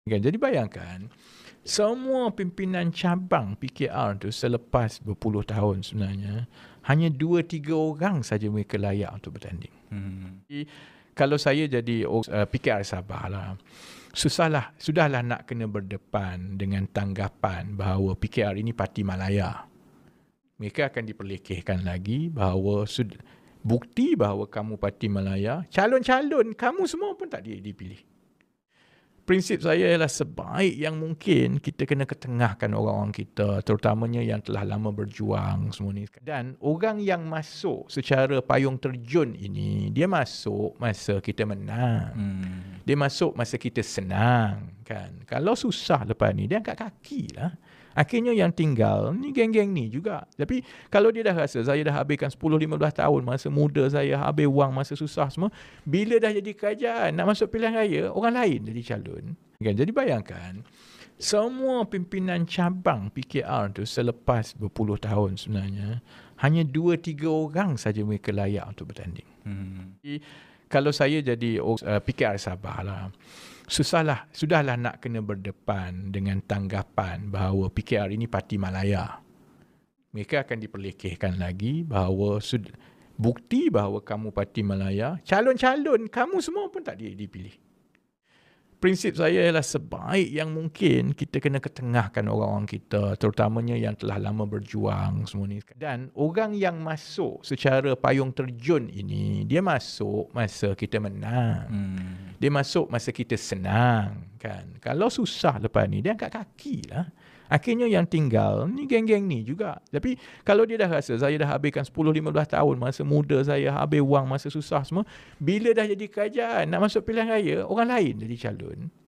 Kan? Jadi bayangkan, semua pimpinan cabang PKR tu selepas berpuluh tahun sebenarnya, hanya 2-3 orang saja mereka layak untuk bertanding. Jadi, kalau saya jadi PKR Sabah lah, sudahlah nak kena berdepan dengan tanggapan bahawa PKR ini parti Malaya. Mereka akan diperlekehkan lagi bahawa bukti bahawa kamu parti Malaya, calon-calon kamu semua pun tak dipilih. Prinsip saya ialah sebaik yang mungkin kita kena ketengahkan orang-orang kita, terutamanya yang telah lama berjuang semua ni. Dan orang yang masuk secara payung terjun ini, dia masuk masa kita menang. Dia masuk masa kita senang. Kan? Kalau susah lepas ni, dia angkat kaki lah. Akhirnya yang tinggal ni geng-geng ni juga. Tapi kalau dia dah rasa saya dah habiskan 10-15 tahun masa muda saya, habis wang masa susah semua, bila dah jadi kerajaan, nak masuk pilihan raya, orang lain jadi calon. Kan? Jadi bayangkan, semua pimpinan cabang PKR tu selepas berpuluh tahun sebenarnya, hanya 2-3 orang saja mereka layak untuk bertanding. Jadi, kalau saya jadi PKR Sabah lah, sudahlah nak kena berdepan dengan tanggapan bahawa PKR ini parti Malaya. Mereka akan diperlekehkan lagi bahawa bukti bahawa kamu parti Malaya, calon-calon kamu semua pun tak dipilih. Prinsip saya ialah sebaik yang mungkin kita kena ketengahkan orang-orang kita, terutamanya yang telah lama berjuang semua ni. Dan orang yang masuk secara payung terjun ini, dia masuk masa kita menang. Dia masuk masa kita senang. Kan? Kalau susah lepas ni, dia angkat kaki lah. Akhirnya yang tinggal ni geng-geng ni juga. Tapi kalau dia dah rasa saya dah habiskan 10-15 tahun masa muda saya, habis wang masa susah semua, bila dah jadi kerajaan, nak masuk pilihan raya, orang lain jadi calon.